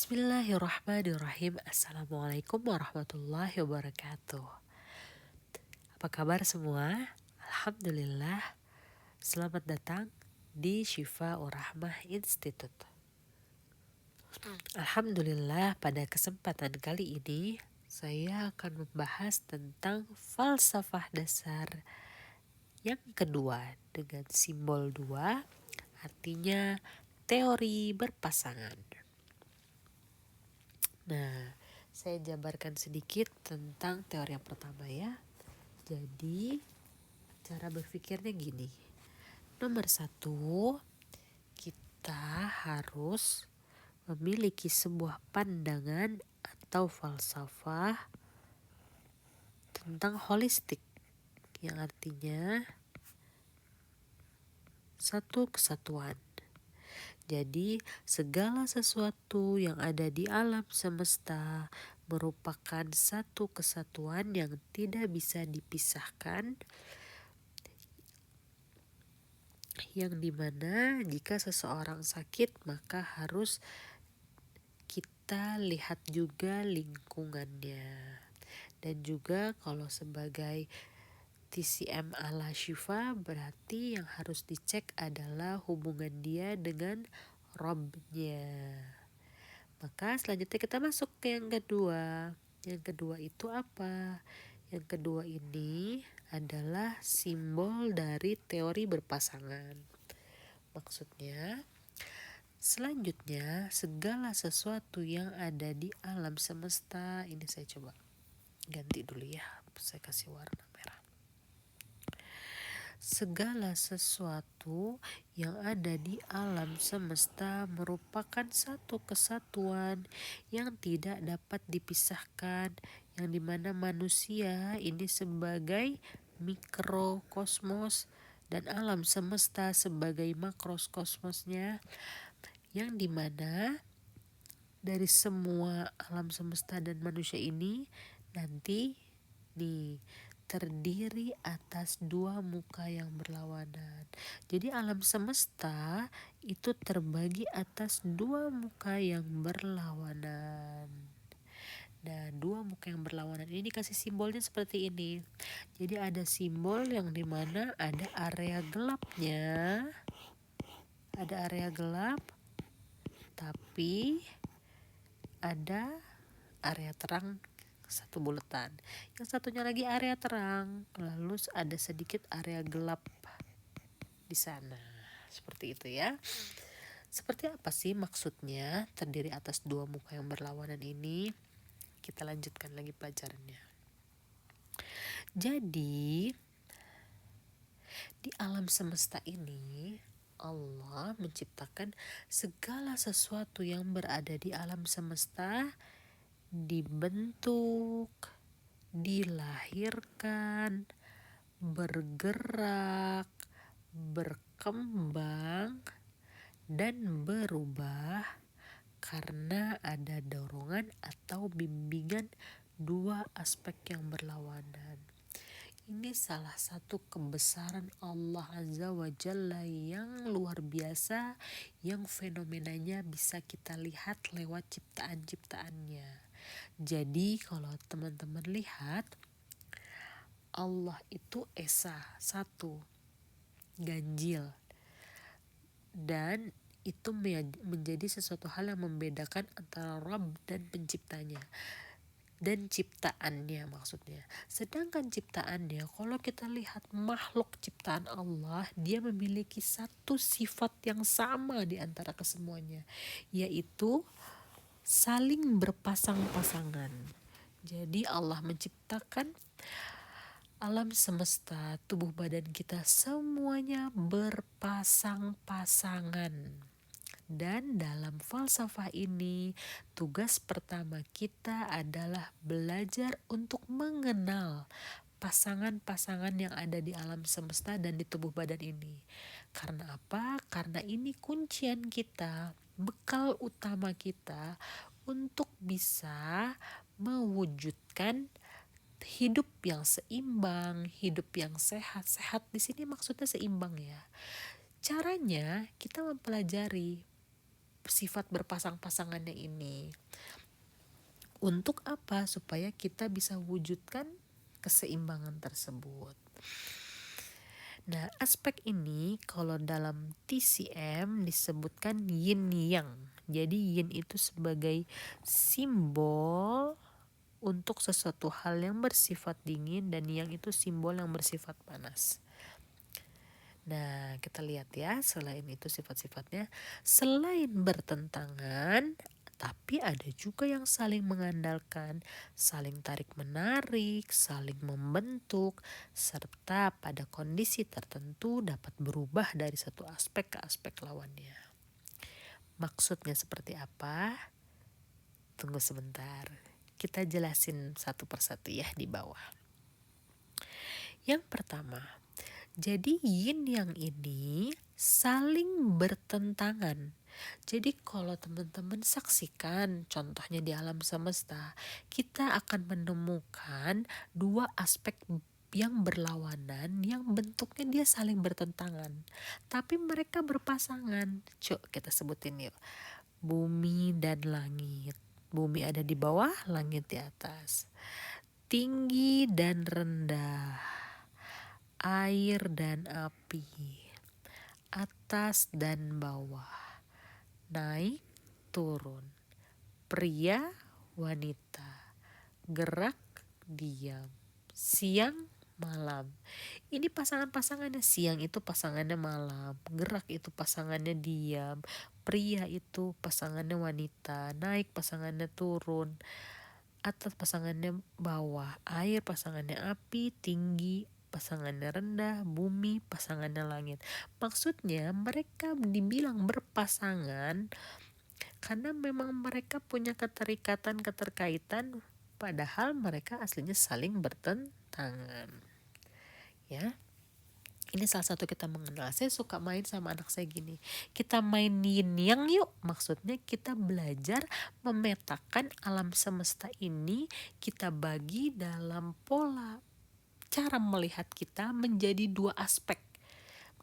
Bismillahirrahmanirrahim. Assalamualaikum warahmatullahi wabarakatuh. Apa kabar semua? Alhamdulillah. Selamat datang di Syifa Urahmah Institute. Alhamdulillah, pada kesempatan kali ini saya akan membahas tentang falsafah dasar yang kedua dengan simbol 2, artinya teori berpasangan. Nah, saya jabarkan sedikit tentang teori yang pertama ya. Jadi, cara berpikirnya gini. Nomor 1, kita harus memiliki sebuah pandangan atau falsafah tentang holistik, yang artinya satu kesatuan. Jadi segala sesuatu yang ada di alam semesta merupakan satu kesatuan yang tidak bisa dipisahkan, yang dimana jika seseorang sakit maka harus kita lihat juga lingkungannya. Dan juga kalau sebagai TCM ala Syifa, berarti yang harus dicek adalah hubungan dia dengan Robnya. Maka selanjutnya kita masuk ke yang kedua. Yang kedua itu apa? Yang kedua ini adalah simbol dari teori berpasangan. Maksudnya, selanjutnya segala sesuatu yang ada di alam semesta, ini saya coba ganti dulu ya, saya kasih warna merah. Segala sesuatu yang ada di alam semesta merupakan satu kesatuan yang tidak dapat dipisahkan, yang dimana manusia ini sebagai mikrokosmos dan alam semesta sebagai makrokosmosnya, yang dimana dari semua alam semesta dan manusia ini nanti terdiri atas dua muka yang berlawanan. Jadi alam semesta itu terbagi atas dua muka yang berlawanan. Nah, dua muka yang berlawanan ini kasih simbolnya seperti ini. Jadi ada simbol yang dimana ada area gelapnya, ada area gelap, tapi ada area terang, satu bulatan. Yang satunya lagi area terang, lalu ada sedikit area gelap di sana. Seperti itu ya. Seperti apa sih maksudnya terdiri atas dua muka yang berlawanan ini? Kita lanjutkan lagi pelajarannya. Jadi, di alam semesta ini Allah menciptakan segala sesuatu yang berada di alam semesta dibentuk, dilahirkan, bergerak, berkembang, dan berubah karena ada dorongan atau bimbingan dua aspek yang berlawanan. Ini salah satu kebesaran Allah Azza wa Jalla yang luar biasa, yang fenomenanya bisa kita lihat lewat ciptaan-ciptaannya. Jadi kalau teman-teman lihat, Allah itu esa, satu, ganjil, dan itu menjadi sesuatu hal yang membedakan antara Rabb dan penciptanya dan ciptaannya maksudnya. Sedangkan ciptaannya, kalau kita lihat makhluk ciptaan Allah, dia memiliki satu sifat yang sama di antara kesemuanya, yaitu saling berpasang-pasangan. Jadi Allah menciptakan alam semesta, tubuh badan kita semuanya berpasang-pasangan. Dan dalam falsafah ini, tugas pertama kita adalah belajar untuk mengenal pasangan-pasangan yang ada di alam semesta dan di tubuh badan ini. Karena apa? Karena ini kuncian kita, bekal utama kita untuk bisa mewujudkan hidup yang seimbang, hidup yang sehat. Sehat di sini maksudnya seimbang ya. Caranya kita mempelajari sifat berpasang-pasangannya ini. Untuk apa? Supaya kita bisa wujudkan keseimbangan tersebut. Nah, aspek ini kalau dalam TCM disebutkan yin yang. Jadi yin itu sebagai simbol untuk sesuatu hal yang bersifat dingin, dan yang itu simbol yang bersifat panas. Nah, kita lihat ya, selain itu sifat-sifatnya, selain bertentangan, tapi ada juga yang saling mengandalkan, saling tarik-menarik, saling membentuk, serta pada kondisi tertentu dapat berubah dari satu aspek ke aspek lawannya. Maksudnya seperti apa? Tunggu sebentar. Kita jelasin satu persatu ya di bawah. Yang pertama, jadi yin yang ini saling bertentangan. Jadi kalau teman-teman saksikan contohnya di alam semesta, kita akan menemukan dua aspek yang berlawanan yang bentuknya dia saling bertentangan. Tapi mereka berpasangan. Cuk, kita sebutin yuk. Bumi dan langit. Bumi ada di bawah, langit di atas. Tinggi dan rendah. Air dan api, atas dan bawah, naik turun, pria wanita, gerak diam, siang malam. Ini pasangan-pasangannya, siang itu pasangannya malam, gerak itu pasangannya diam, pria itu pasangannya wanita, naik pasangannya turun, atas pasangannya bawah, air pasangannya api, tinggi pasangannya rendah, bumi pasangannya langit. Maksudnya mereka dibilang berpasangan karena memang mereka punya keterikatan-keterkaitan, padahal mereka aslinya saling bertentangan. Ya. Ini salah satu kita mengenal. Saya suka main sama anak saya gini. Kita main yin yang yuk. Maksudnya kita belajar memetakan alam semesta ini, kita bagi dalam pola cara melihat kita menjadi dua aspek.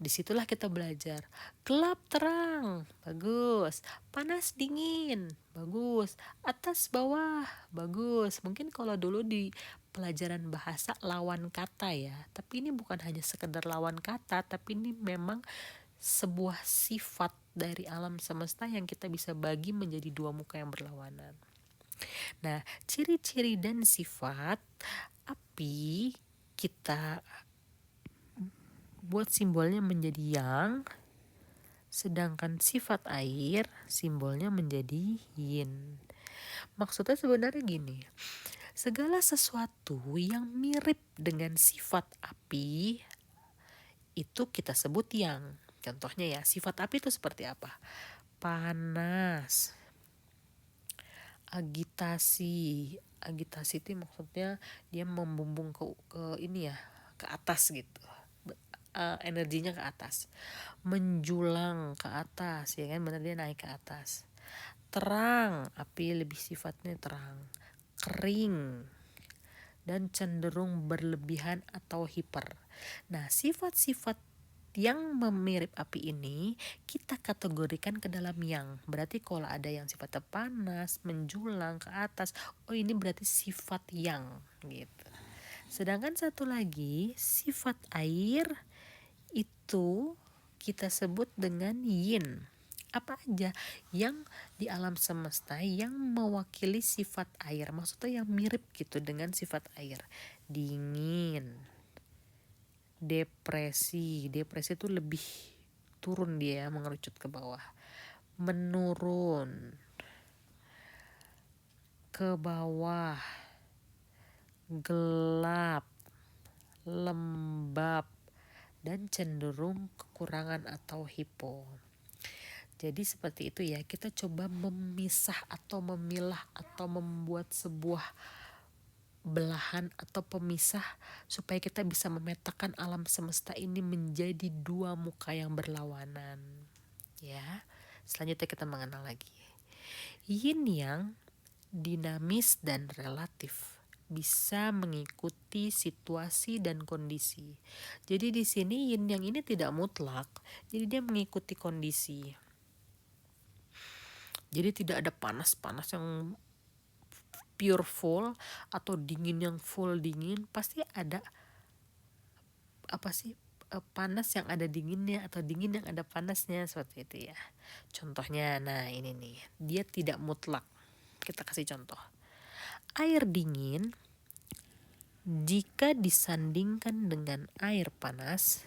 Disitulah kita belajar. Gelap terang, bagus. Panas dingin, bagus. Atas bawah, bagus. Mungkin kalau dulu di pelajaran bahasa lawan kata ya. Tapi ini bukan hanya sekedar lawan kata, tapi ini memang sebuah sifat dari alam semesta yang kita bisa bagi menjadi dua muka yang berlawanan. Nah, ciri-ciri dan sifat api kita buat simbolnya menjadi yang, sedangkan sifat air simbolnya menjadi yin. Maksudnya sebenarnya gini, segala sesuatu yang mirip dengan sifat api itu kita sebut yang. Contohnya ya, sifat api itu seperti apa? Panas, agitasi. Agitasi itu maksudnya dia membumbung ke ini ya, ke atas gitu. Energinya ke atas, menjulang ke atas, ya kan, benar, dia naik ke atas. Terang, api lebih sifatnya terang. Kering dan cenderung berlebihan atau hiper. Nah, sifat-sifat yang memirip api ini kita kategorikan ke dalam yang. Berarti kalau ada yang sifatnya panas, menjulang ke atas, oh ini berarti sifat yang gitu. Sedangkan satu lagi, sifat air itu kita sebut dengan yin. Apa aja yang di alam semesta yang mewakili sifat air, maksudnya yang mirip gitu dengan sifat air. Dingin, depresi itu lebih turun, dia mengerucut ke bawah. Menurun ke bawah, gelap, lembab, dan cenderung kekurangan atau hipo. Jadi seperti itu ya, kita coba memisah atau memilah atau membuat sebuah belahan atau pemisah supaya kita bisa memetakan alam semesta ini menjadi dua muka yang berlawanan. Ya, selanjutnya kita mengenal lagi. Yin yang dinamis dan relatif, bisa mengikuti situasi dan kondisi. Jadi di sini yin yang ini tidak mutlak, jadi dia mengikuti kondisi. Jadi tidak ada panas-panas yang pure full atau dingin yang full dingin, pasti ada panas yang ada dinginnya atau dingin yang ada panasnya, seperti itu ya. Contohnya, nah ini nih, dia tidak mutlak. Kita kasih contoh. Air dingin jika disandingkan dengan air panas,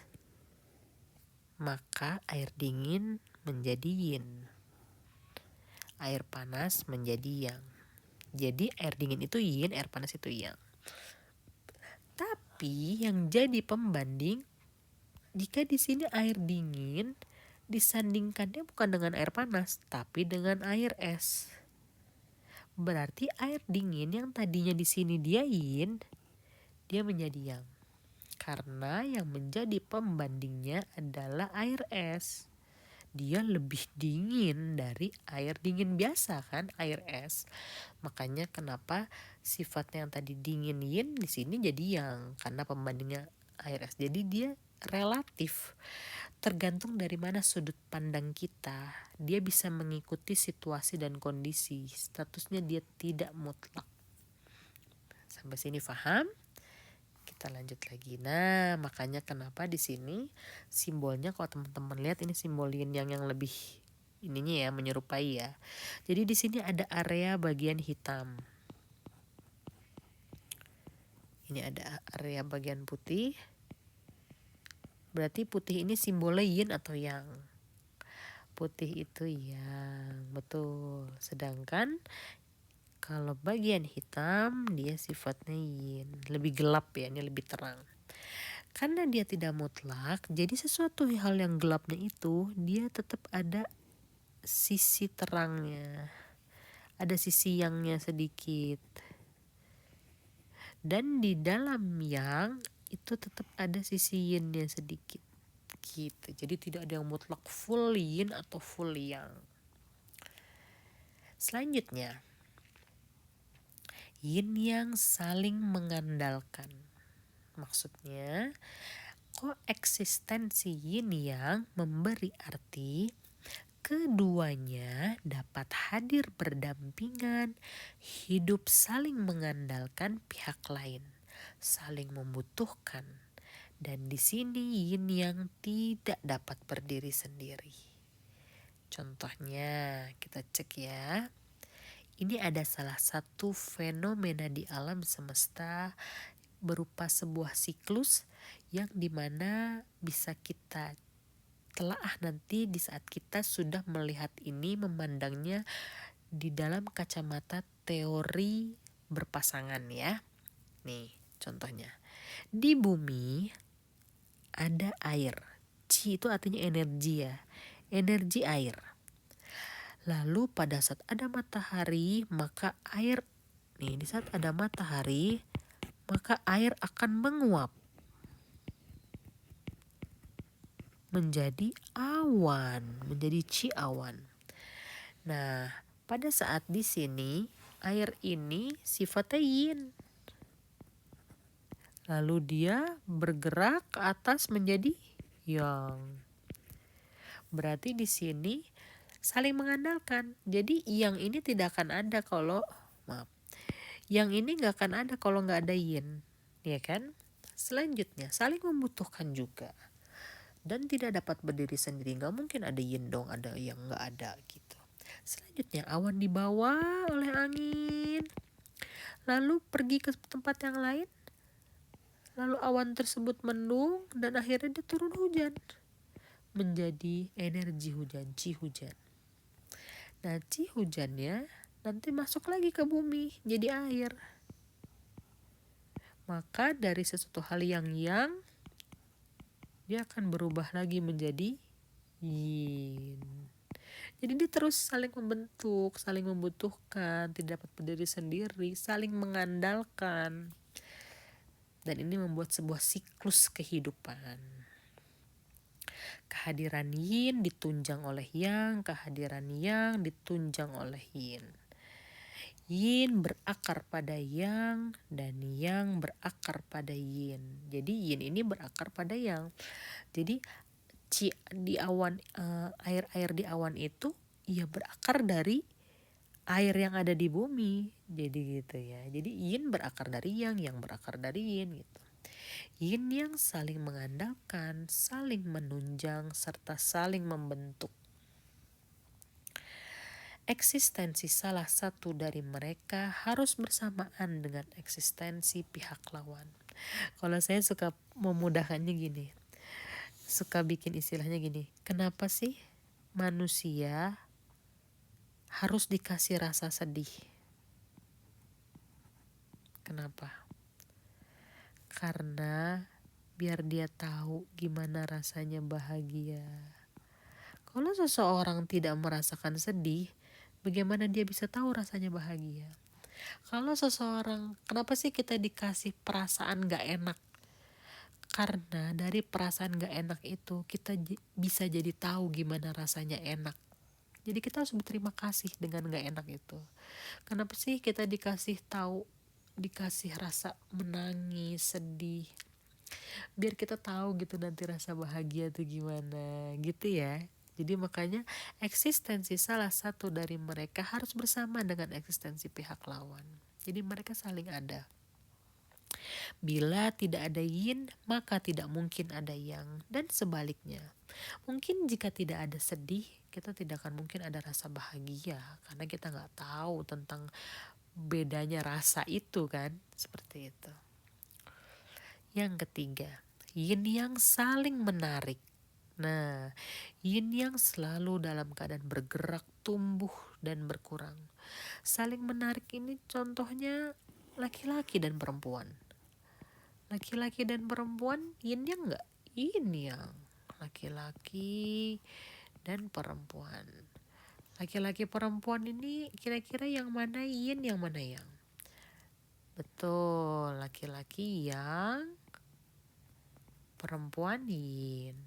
maka air dingin menjadi yin, air panas menjadi yang. Jadi air dingin itu yin, air panas itu yang. Tapi yang jadi pembanding, jika di sini air dingin disandingkannya bukan dengan air panas, tapi dengan air es. Berarti air dingin yang tadinya di sini dia yin, dia menjadi yang. Karena yang menjadi pembandingnya adalah air es. Dia lebih dingin dari air dingin biasa kan, air es. Makanya kenapa sifatnya yang tadi dingin yin di sini jadi yang, karena pembandingnya air es. Jadi dia relatif, tergantung dari mana sudut pandang kita. Dia bisa mengikuti situasi dan kondisi. Statusnya dia tidak mutlak. Sampai sini paham? Kita lanjut lagi. Nah, makanya kenapa di sini simbolnya, kalau teman-teman lihat ini simbol yin yang lebih ininya ya, menyerupai ya. Jadi di sini ada area bagian hitam. Ini ada area bagian putih. Berarti putih ini simbolnya yin atau yang? Putih itu yang, betul. Sedangkan kalau bagian hitam dia sifatnya yin, lebih gelap ya, ini lebih terang. Karena dia tidak mutlak, jadi sesuatu hal yang gelapnya itu dia tetap ada sisi terangnya, ada sisi yangnya sedikit. Dan di dalam yang itu tetap ada sisi yinnya sedikit gitu. Jadi tidak ada yang mutlak full yin atau full yang. Selanjutnya, yin yang saling mengandalkan. Maksudnya koeksistensi yin yang memberi arti keduanya dapat hadir berdampingan, hidup saling mengandalkan pihak lain, saling membutuhkan. Dan di sini yin yang tidak dapat berdiri sendiri. Contohnya kita cek ya. Ini ada salah satu fenomena di alam semesta berupa sebuah siklus yang dimana bisa kita telaah nanti di saat kita sudah melihat ini, memandangnya di dalam kacamata teori berpasangan ya. Nih contohnya, di bumi ada air. Chi itu artinya energi ya, energi air. Lalu pada saat ada matahari, maka air, nih di saat ada matahari, maka air akan menguap menjadi awan, menjadi chi awan. Nah, pada saat di sini air ini sifatnya yin. Lalu dia bergerak ke atas menjadi yang. Berarti di sini saling mengandalkan. Jadi yang ini tidak akan ada kalau yang ini nggak akan ada kalau nggak ada yin, ya kan? Selanjutnya saling membutuhkan juga. Dan tidak dapat berdiri sendiri, nggak mungkin ada yin dong, ada yang nggak ada gitu. Selanjutnya awan dibawa oleh angin, lalu pergi ke tempat yang lain, lalu awan tersebut mendung dan akhirnya dia turun hujan, menjadi energi hujan, chi hujan. Nah chi hujannya nanti masuk lagi ke bumi jadi air. Maka dari sesuatu hal yang dia akan berubah lagi menjadi yin. Jadi dia terus saling membentuk, saling membutuhkan, tidak dapat berdiri sendiri, saling mengandalkan. Dan ini membuat sebuah siklus kehidupan. Kehadiran yin ditunjang oleh yang, kehadiran yang ditunjang oleh yin. Yin berakar pada yang dan yang berakar pada yin. Jadi yin ini berakar pada yang. Jadi di awan, air-air di awan itu ia berakar dari air yang ada di bumi. Jadi gitu ya. Jadi yin berakar dari yang berakar dari yin gitu. Yin yang saling mengandalkan, saling menunjang, serta saling membentuk. Eksistensi salah satu dari mereka harus bersamaan dengan eksistensi pihak lawan. Kalau saya suka memudahkannya gini, suka bikin istilahnya gini, kenapa sih manusia harus dikasih rasa sedih? Kenapa? Karena biar dia tahu gimana rasanya bahagia. Kalau seseorang tidak merasakan sedih, bagaimana dia bisa tahu rasanya bahagia? Kalau seseorang, kenapa sih kita dikasih perasaan gak enak? Karena dari perasaan gak enak itu kita bisa jadi tahu gimana rasanya enak. Jadi kita harus berterima kasih dengan gak enak itu. Kenapa sih kita dikasih tahu, dikasih rasa menangis, sedih? Biar kita tahu gitu nanti rasa bahagia tuh gimana gitu ya. Jadi makanya eksistensi salah satu dari mereka harus bersama dengan eksistensi pihak lawan. Jadi mereka saling ada. Bila tidak ada yin, maka tidak mungkin ada yang, dan sebaliknya. Mungkin jika tidak ada sedih, kita tidak akan mungkin ada rasa bahagia, karena kita nggak tahu tentang bedanya rasa itu kan, seperti itu. Yang ketiga, yin yang saling menarik. Nah, yin yang selalu dalam keadaan bergerak, tumbuh, dan berkurang. Saling menarik ini contohnya laki-laki dan perempuan. Laki-laki dan perempuan yin yang enggak? Yin yang. Laki-laki dan perempuan. Laki-laki perempuan ini kira-kira yang mana yin, yang mana yang? Betul, laki-laki yang, perempuan yin.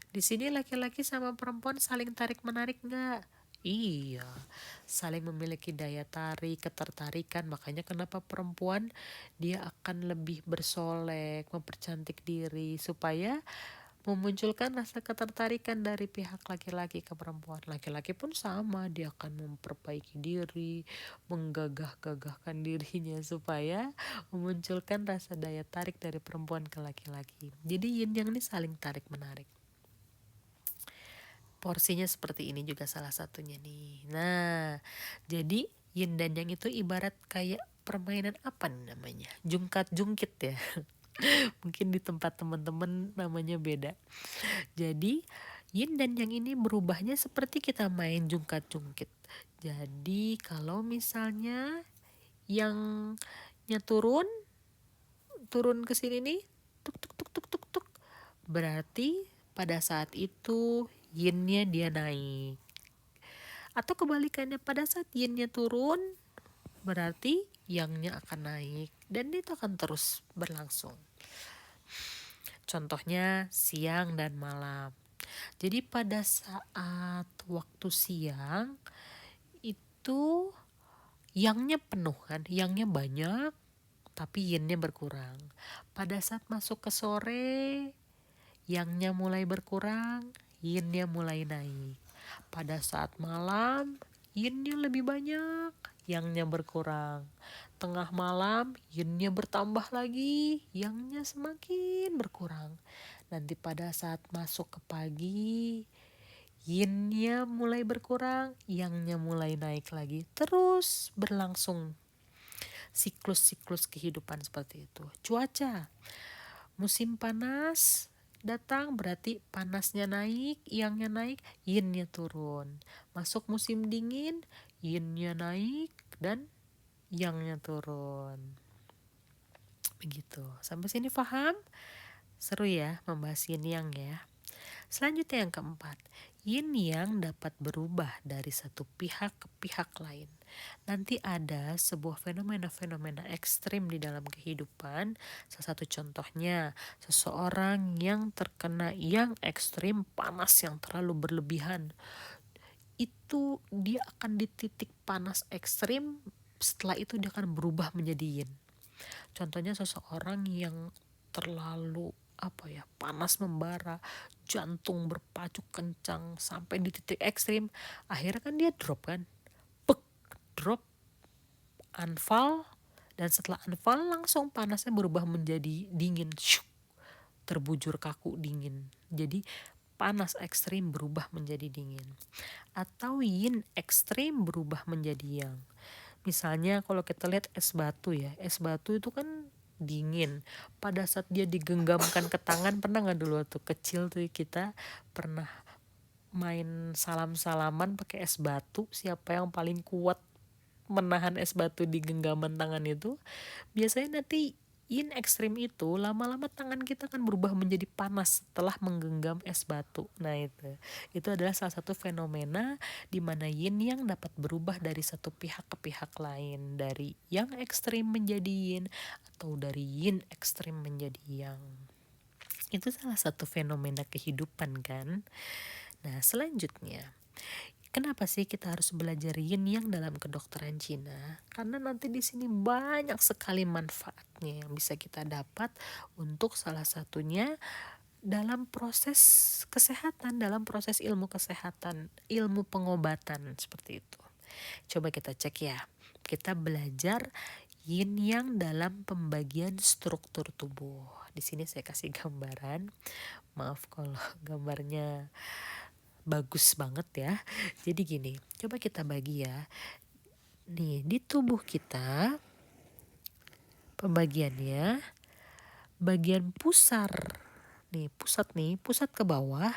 Di sini laki-laki sama perempuan saling tarik-menarik enggak? Iya, saling memiliki daya tarik, ketertarikan. Makanya kenapa perempuan dia akan lebih bersolek, mempercantik diri supaya memunculkan rasa ketertarikan dari pihak laki-laki ke perempuan. Laki-laki pun sama, dia akan memperbaiki diri, menggagah-gagahkan dirinya supaya memunculkan rasa daya tarik dari perempuan ke laki-laki. Jadi yin yang ini saling tarik-menarik. Porsinya seperti ini juga salah satunya nih. Nah, jadi yin dan yang itu ibarat kayak permainan apa nih namanya? Jungkat-jungkit ya. Mungkin di tempat teman-teman namanya beda. Jadi yin dan yang ini berubahnya seperti kita main jungkat-jungkit. Jadi kalau misalnya yangnya turun ke sini nih, tuk tuk tuk tuk tuk tuk. Berarti pada saat itu yin-nya dia naik. Atau kebalikannya, pada saat yin-nya turun, berarti yang-nya akan naik. Dan itu akan terus berlangsung. Contohnya siang dan malam. Jadi pada saat waktu siang, itu yang-nya penuh kan, yang-nya banyak, tapi yin-nya berkurang. Pada saat masuk ke sore, yang-nya mulai berkurang, yin-nya mulai naik. Pada saat malam, yin-nya lebih banyak, yang-nya berkurang. Tengah malam, yin-nya bertambah lagi, yang-nya semakin berkurang. Nanti pada saat masuk ke pagi, yin-nya mulai berkurang, yang-nya mulai naik lagi. Terus berlangsung siklus-siklus kehidupan seperti itu. Cuaca, musim panas datang berarti panasnya naik, yang-nya naik, yin-nya turun. Masuk musim dingin, yin-nya naik dan yang-nya turun. Begitu. Sampai sini paham? Seru ya membahas yin yang ya. Selanjutnya yang keempat, yin yang dapat berubah dari satu pihak ke pihak lain. Nanti ada sebuah fenomena-fenomena ekstrim di dalam kehidupan. Salah satu contohnya, seseorang yang terkena yang ekstrim panas yang terlalu berlebihan. Itu dia akan di titik panas ekstrim, setelah itu dia akan berubah menjadi yin. Contohnya seseorang yang terlalu panas membara, jantung berpacu kencang sampai di titik ekstrim, akhirnya kan dia drop kan, pek, drop, unfall, dan setelah unfall langsung panasnya berubah menjadi dingin, terbujur kaku dingin. Jadi panas ekstrim berubah menjadi dingin. Atau yin ekstrim berubah menjadi yang. Misalnya kalau kita lihat es batu ya, es batu itu kan dingin. Pada saat dia digenggamkan ke tangan, pernah nggak dulu tuh kecil tuh kita pernah main salam-salaman pakai es batu, siapa yang paling kuat menahan es batu di genggaman tangan itu. Biasanya nanti yin ekstrim itu lama-lama tangan kita akan berubah menjadi panas setelah menggenggam es batu. Nah itu adalah salah satu fenomena di mana yin yang dapat berubah dari satu pihak ke pihak lain, dari yang ekstrim menjadi yin atau dari yin ekstrim menjadi yang. Itu salah satu fenomena kehidupan kan. Nah selanjutnya, kenapa sih kita harus belajar yin yang dalam kedokteran Cina? Karena nanti di sini banyak sekali manfaatnya yang bisa kita dapat, untuk salah satunya dalam proses kesehatan, dalam proses ilmu kesehatan, ilmu pengobatan seperti itu. Coba kita cek ya. Kita belajar yin yang dalam pembagian struktur tubuh. Di sini saya kasih gambaran. Maaf kalau gambarnya bagus banget ya. Jadi gini, coba kita bagi ya. Nih, di tubuh kita pembagiannya, bagian pusar. Nih, pusat ke bawah.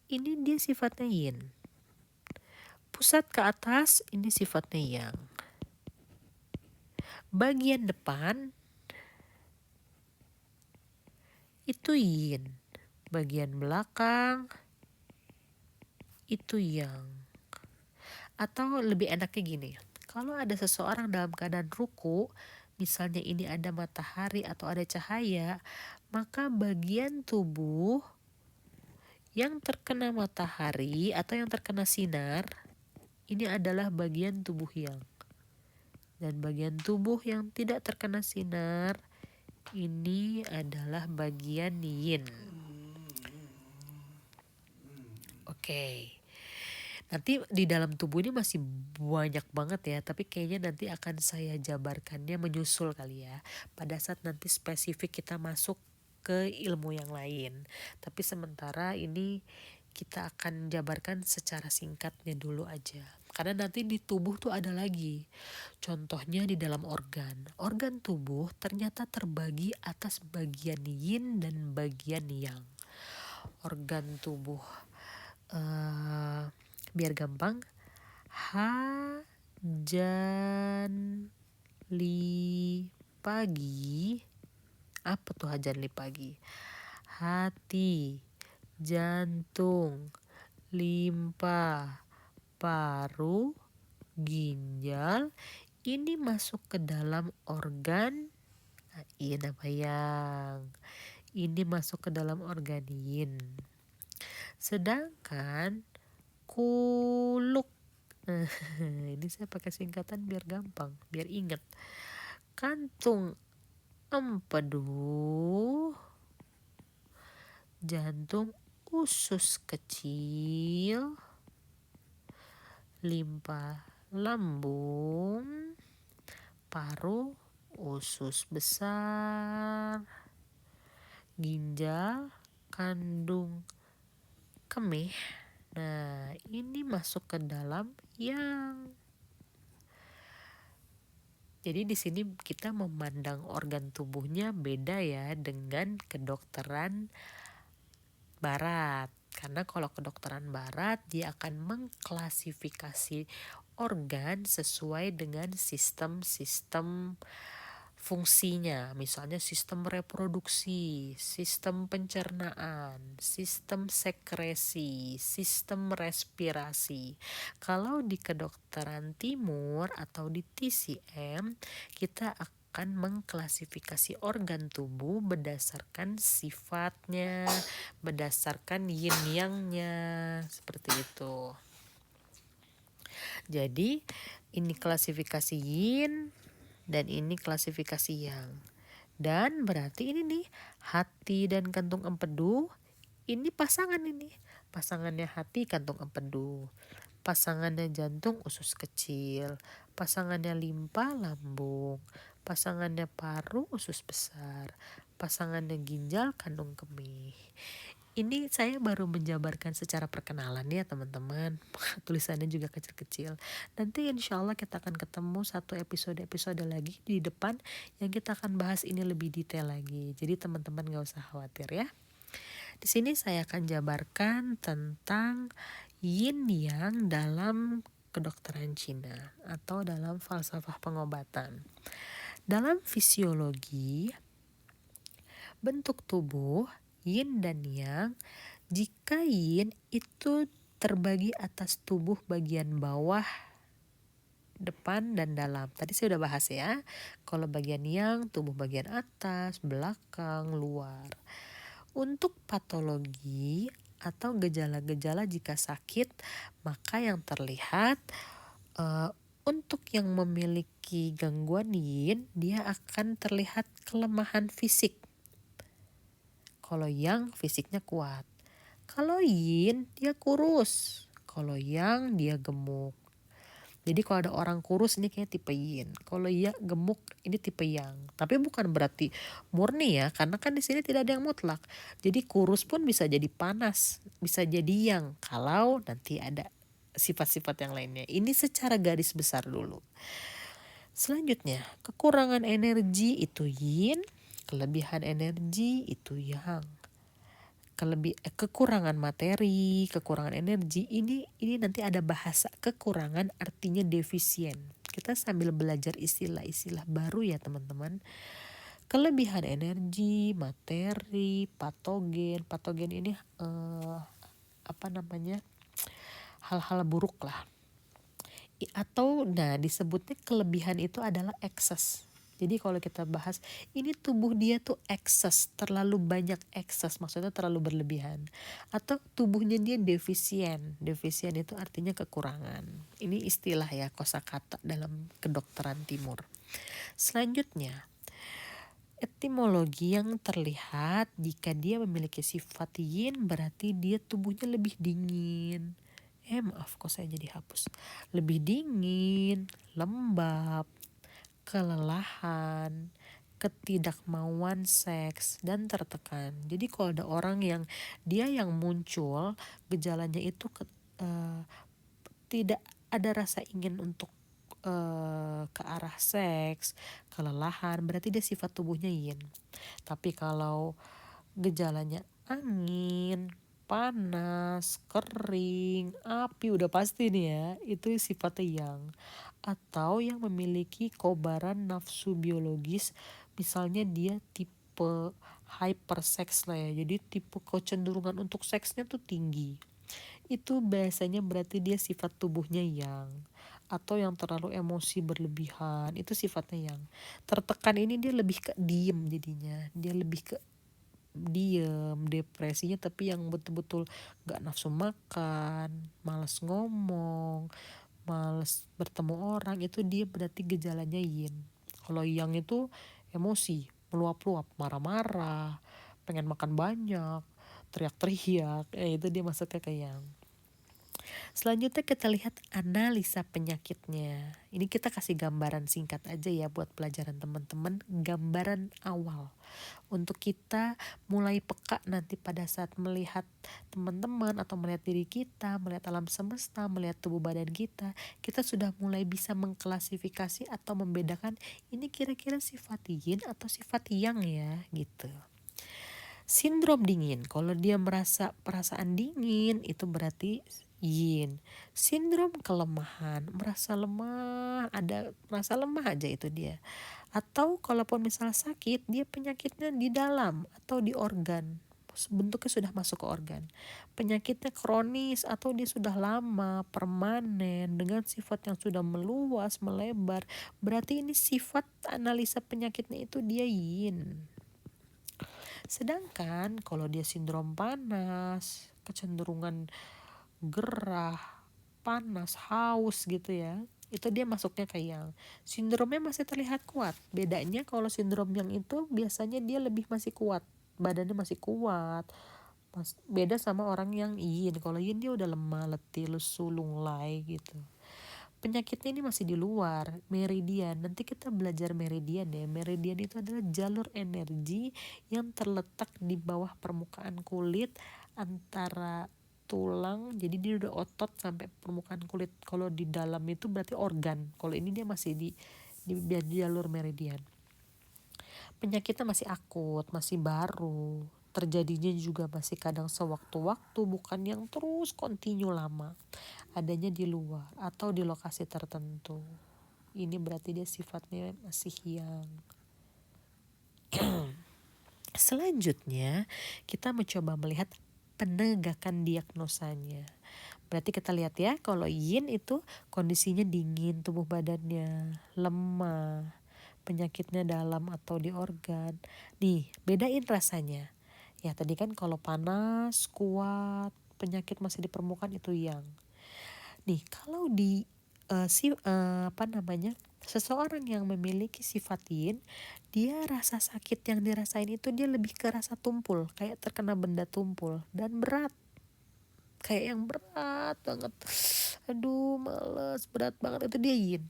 Ini dia sifatnya yin. Pusat ke atas ini sifatnya yang. Bagian depan itu yin. Bagian belakang itu yang. Atau lebih enaknya gini, kalau ada seseorang dalam keadaan ruku, misalnya ini ada matahari atau ada cahaya, maka bagian tubuh yang terkena matahari atau yang terkena sinar, ini adalah bagian tubuh yang. Dan bagian tubuh yang tidak terkena sinar, ini adalah bagian yin. Oke. Nanti di dalam tubuh ini masih banyak banget ya, tapi kayaknya nanti akan saya jabarkannya menyusul kali ya. Pada saat nanti spesifik kita masuk ke ilmu yang lain. Tapi sementara ini kita akan jabarkan secara singkatnya dulu aja. Karena nanti di tubuh tuh ada lagi. Contohnya di dalam organ. Organ tubuh ternyata terbagi atas bagian yin dan bagian yang. Organ tubuh biar gampang, hajan li pagi. Apa tuh hajan li pagi? Hati, jantung, limpa, paru, ginjal, ini masuk ke dalam organ yin apa yang. Ini masuk ke dalam organ yin. Sedangkan kuluk, ini saya pakai singkatan biar gampang, biar ingat. Kantung empedu, jantung usus kecil, limpa lambung, paru usus besar, ginjal kandung kemih. Nah, ini masuk ke dalam yang. Jadi di sini kita memandang organ tubuhnya beda ya dengan kedokteran barat. Karena kalau kedokteran barat dia akan mengklasifikasi organ sesuai dengan sistem-sistem fungsinya, misalnya sistem reproduksi, sistem pencernaan, sistem sekresi, sistem respirasi. Kalau di kedokteran timur atau di TCM, kita akan mengklasifikasi organ tubuh berdasarkan sifatnya, berdasarkan yin yang-nya, seperti itu. Jadi ini klasifikasi yin dan ini klasifikasi yang. Dan berarti ini nih, hati dan kantung empedu, ini pasangan ini. Pasangannya hati kantung empedu. pasangannya jantung usus kecil, pasangannya limpa lambung, pasangannya paru usus besar, pasangannya ginjal kandung kemih. Ini saya baru menjabarkan secara perkenalan ya teman-teman. Tulisannya juga kecil-kecil. Nanti insya Allah kita akan ketemu satu episode lagi di depan yang kita akan bahas ini lebih detail lagi. Jadi teman-teman gak usah khawatir ya. Di sini saya akan jabarkan tentang yin yang dalam kedokteran Cina atau dalam falsafah pengobatan. Dalam fisiologi bentuk tubuh yin dan yang, jika yin itu terbagi atas tubuh bagian bawah, depan dan dalam. Tadi saya udah bahas ya. Kalau bagian yang, tubuh bagian atas, belakang, luar. Untuk patologi atau gejala-gejala jika sakit, maka yang terlihat untuk yang memiliki gangguan yin, dia akan terlihat kelemahan fisik. Kalau yang fisiknya kuat. Kalau yin dia kurus. Kalau yang dia gemuk. Jadi kalau ada orang kurus ini kayak tipe yin. Kalau ya gemuk ini tipe yang. Tapi bukan berarti murni ya, karena kan di sini tidak ada yang mutlak. Jadi kurus pun bisa jadi panas, bisa jadi yang. Kalau nanti ada sifat-sifat yang lainnya. Ini secara garis besar dulu. Selanjutnya, kekurangan energi itu yin, kelebihan energi itu yang. Kekurangan materi, kekurangan energi, ini nanti ada bahasa kekurangan artinya defisien. Kita sambil belajar istilah-istilah baru ya teman-teman. Kelebihan energi, materi, patogen ini hal-hal buruk lah. Atau disebutnya kelebihan itu adalah excess. Jadi kalau kita bahas ini tubuh dia tuh excess, terlalu banyak excess, maksudnya terlalu berlebihan. Atau tubuhnya dia defisien. Defisien itu artinya kekurangan. Ini istilah ya, kosakata dalam kedokteran timur. Selanjutnya, etimologi yang terlihat jika dia memiliki sifat yin berarti dia tubuhnya lebih dingin. Maaf kok saya jadi hapus. Lebih dingin, lembab, kelelahan, ketidakmauan seks, dan tertekan. Jadi kalau ada orang yang dia yang muncul gejalanya itu tidak ada rasa ingin untuk ke arah seks, kelelahan, berarti dia sifat tubuhnya yin. Tapi kalau gejalanya angin, panas, kering, api, udah pasti nih ya, itu sifatnya yang. Atau yang memiliki kobaran nafsu biologis, misalnya dia tipe hypersex lah ya, jadi tipe kecenderungan untuk seksnya tuh tinggi. Itu biasanya berarti dia sifat tubuhnya yang. Atau yang terlalu emosi berlebihan, itu sifatnya yang. Tertekan ini dia lebih ke diem jadinya, dia lebih ke diem, depresinya tapi yang betul-betul gak nafsu makan, malas ngomong, malas bertemu orang, itu dia berarti gejalanya yin. Kalau yang itu emosi, meluap-luap, marah-marah, pengen makan banyak, teriak-teriak, itu dia masuknya ke yang. Selanjutnya kita lihat analisa penyakitnya. Ini kita kasih gambaran singkat aja ya buat pelajaran teman-teman, gambaran awal. Untuk kita mulai peka nanti pada saat melihat teman-teman atau melihat diri kita, melihat alam semesta, melihat tubuh badan kita sudah mulai bisa mengklasifikasi atau membedakan ini kira-kira sifat yin atau sifat yang ya gitu. Sindrom dingin, kalau dia merasa perasaan dingin itu berarti yin. Sindrom kelemahan, merasa lemah aja itu dia. Atau kalaupun misal sakit, dia penyakitnya di dalam atau di organ, bentuknya sudah masuk ke organ. Penyakitnya kronis atau dia sudah lama, permanen, dengan sifat yang sudah meluas, melebar, berarti ini sifat analisa penyakitnya itu dia yin. Sedangkan kalau dia sindrom panas, kecenderungan gerah, panas, haus gitu ya, itu dia masuknya ke yang. Sindromnya masih terlihat kuat. Bedanya kalau sindrom yang itu biasanya dia lebih masih kuat, badannya masih kuat, Beda sama orang yang yin. Kalau yin dia udah lemah, letih, lesu, lunglai gitu. Penyakitnya ini masih di luar meridian. Nanti kita belajar meridian ya. Meridian itu adalah jalur energi yang terletak di bawah permukaan kulit antara tulang. Jadi dia udah otot sampai permukaan kulit. Kalau di dalam itu berarti organ. Kalau ini dia masih di jalur meridian. Penyakitnya masih akut, masih baru, terjadinya juga masih kadang sewaktu-waktu, bukan yang terus kontinu lama, adanya di luar atau di lokasi tertentu. Ini berarti dia sifatnya masih yang selanjutnya kita mencoba melihat penegakan diagnosanya. Berarti kita lihat ya, kalau yin itu kondisinya dingin tubuh badannya, lemah, penyakitnya dalam atau di organ. Nih, bedain rasanya. Ya tadi kan kalau panas, kuat, penyakit masih di permukaan itu yang. Nih, kalau di seseorang yang memiliki sifat yin, dia rasa sakit yang dirasain itu dia lebih ke rasa tumpul, kayak terkena benda tumpul dan berat. Kayak yang berat banget, aduh males, berat banget, itu dia yin.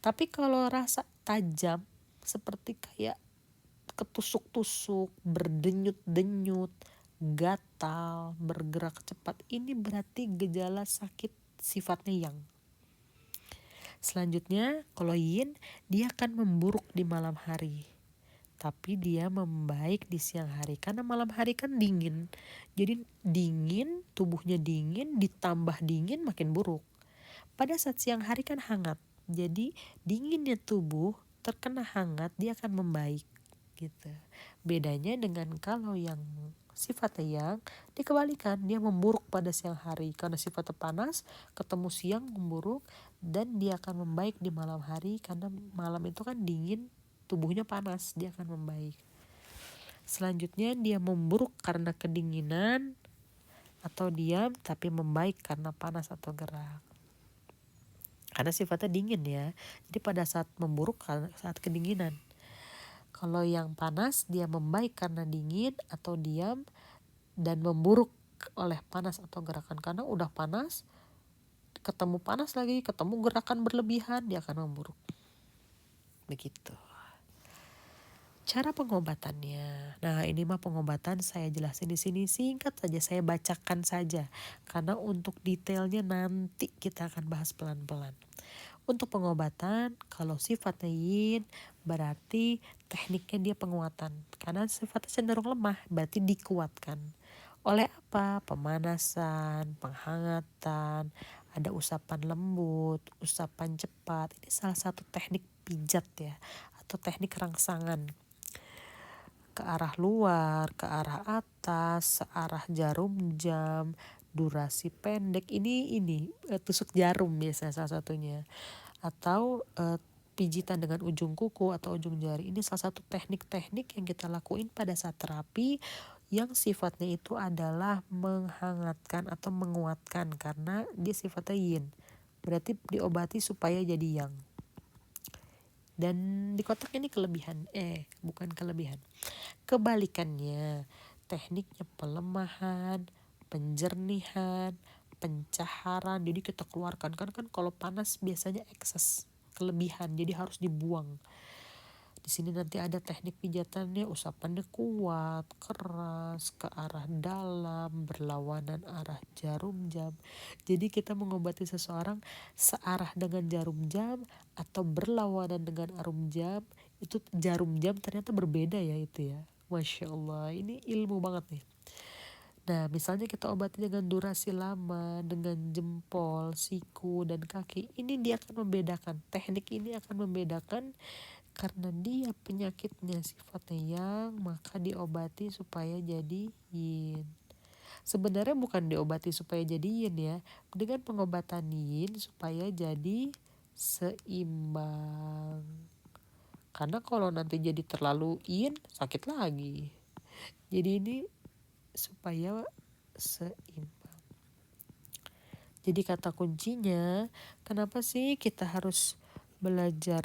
Tapi kalau rasa tajam seperti kayak ketusuk-tusuk, berdenyut-denyut, gatal, bergerak cepat, ini berarti gejala sakit sifatnya yang. Selanjutnya kalau yin, dia akan memburuk di malam hari, tapi dia membaik di siang hari karena malam hari kan dingin. Jadi dingin, tubuhnya dingin, ditambah dingin makin buruk. Pada saat siang hari kan hangat, jadi dinginnya tubuh terkena hangat dia akan membaik gitu. Bedanya dengan kalau yang sifatnya yang dikebalikan, dia memburuk pada siang hari karena sifatnya panas, ketemu siang memburuk, dan dia akan membaik di malam hari karena malam itu kan dingin, tubuhnya panas, dia akan membaik. Selanjutnya dia memburuk karena kedinginan atau diam, tapi membaik karena panas atau gerak. Karena sifatnya dingin ya, jadi pada saat memburuk saat kedinginan. Kalau yang panas dia membaik karena dingin atau diam, dan memburuk oleh panas atau gerakan. Karena udah panas, ketemu panas lagi, ketemu gerakan berlebihan, dia akan memburuk. Begitu cara pengobatannya. Nah, ini mah pengobatan saya jelasin di sini singkat saja, saya bacakan saja. Karena untuk detailnya nanti kita akan bahas pelan-pelan. Untuk pengobatan, kalau sifatnya yin berarti tekniknya dia penguatan. Karena sifatnya cenderung lemah, berarti dikuatkan. Oleh apa? Pemanasan, penghangatan, ada usapan lembut, usapan cepat. Ini salah satu teknik pijat ya, atau teknik rangsangan. Ke arah luar, ke arah atas, searah jarum jam, durasi pendek. Ini tusuk jarum biasanya salah satunya. Atau pijitan dengan ujung kuku atau ujung jari. Ini salah satu teknik-teknik yang kita lakuin pada saat terapi yang sifatnya itu adalah menghangatkan atau menguatkan karena dia sifatnya yin. Berarti diobati supaya jadi yang. Dan di kotak ini bukan kelebihan. Kebalikannya, tekniknya pelemahan, penjernihan, pencaharan. Jadi kita keluarkan kan kalau panas biasanya ekses, kelebihan, jadi harus dibuang. Di sini nanti ada teknik pijatannya, usapannya kuat, keras, ke arah dalam, berlawanan arah jarum jam. Jadi kita mengobati seseorang searah dengan jarum jam atau berlawanan dengan jarum jam. Itu jarum jam ternyata berbeda ya itu ya. Masya Allah, ini ilmu banget nih. Nah, misalnya kita obati dengan durasi lama, dengan jempol, siku, dan kaki. Ini dia akan membedakan. Teknik ini akan membedakan karena dia penyakitnya sifatnya yang, maka diobati supaya jadi yin. Sebenarnya bukan diobati supaya jadi yin ya. Dengan pengobatan yin supaya jadi seimbang. Karena kalau nanti jadi terlalu yin, sakit lagi. Jadi ini supaya seimbang. Jadi kata kuncinya, kenapa sih kita harus belajar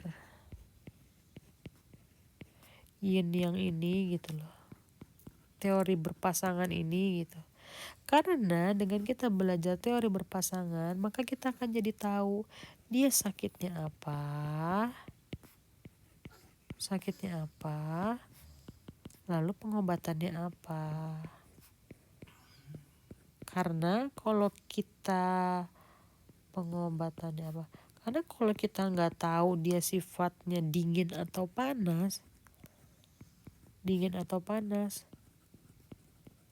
yin yang ini gitu loh, teori berpasangan ini gitu. Karena dengan kita belajar teori berpasangan, maka kita akan jadi tahu dia sakitnya apa, lalu pengobatannya apa. Karena kalau kita pengobatannya apa? Karena kalau kita nggak tahu dia sifatnya dingin atau panas,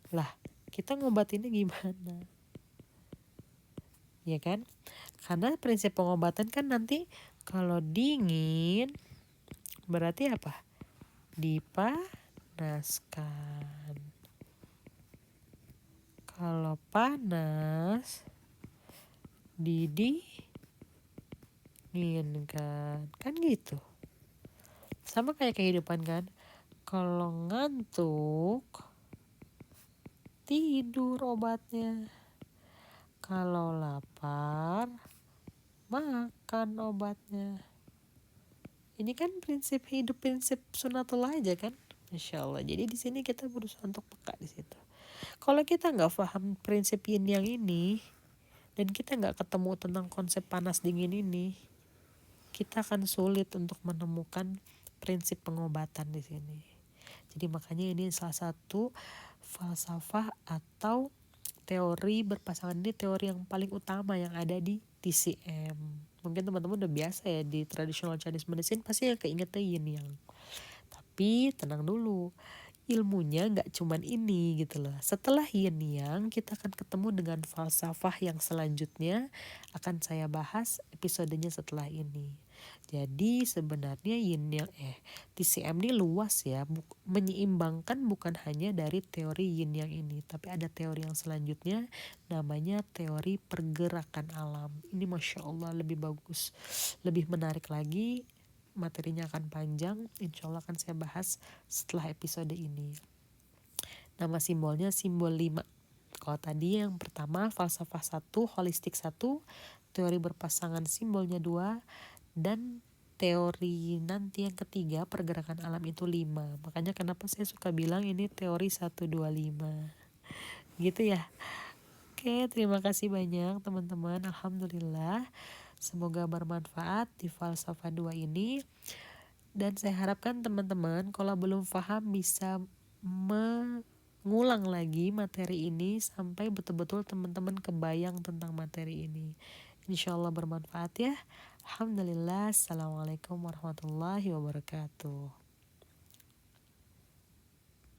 lah kita ngobatinnya gimana? Ya kan? Karena prinsip pengobatan kan nanti kalau dingin berarti apa? Dipanaskan. Kalau panas didinginkan. Kan gitu. Sama kayak kehidupan kan. Kalau ngantuk tidur obatnya. Kalau lapar makan obatnya. Ini kan prinsip hidup, prinsip sunatullah aja kan. Masya Allah. Jadi di sini kita berusaha untuk peka di situ. Kalau kita nggak paham prinsip yin yang ini dan kita nggak ketemu tentang konsep panas dingin ini, kita akan sulit untuk menemukan prinsip pengobatan di sini. Jadi makanya ini salah satu falsafah atau teori berpasangan, ini teori yang paling utama yang ada di TCM. Mungkin teman-teman udah biasa ya di traditional Chinese medicine pasti yang keingetnya yin yang. Tapi tenang dulu, ilmunya nggak cuman ini gitu loh. Setelah yin yang, kita akan ketemu dengan falsafah yang selanjutnya akan saya bahas episodenya setelah ini. Jadi sebenarnya yin yang TCM ini luas ya, menyeimbangkan bukan hanya dari teori yin yang ini, tapi ada teori yang selanjutnya namanya teori pergerakan alam. Ini Masya Allah lebih bagus, lebih menarik lagi. Materinya akan panjang, insya Allah akan saya bahas setelah episode ini. Nama simbolnya simbol 5. Kalau tadi yang pertama falsafah 1, holistik 1, teori berpasangan simbolnya 2, dan teori nanti yang ketiga pergerakan alam itu 5. Makanya kenapa saya suka bilang ini teori 125. Gitu ya. Oke, terima kasih banyak teman-teman. Alhamdulillah. Semoga bermanfaat di falsafah 2 ini. Dan saya harapkan teman-teman kalau belum paham bisa mengulang lagi materi ini sampai betul-betul teman-teman kebayang tentang materi ini. Insya Allah bermanfaat ya. Alhamdulillah. Assalamualaikum warahmatullahi wabarakatuh.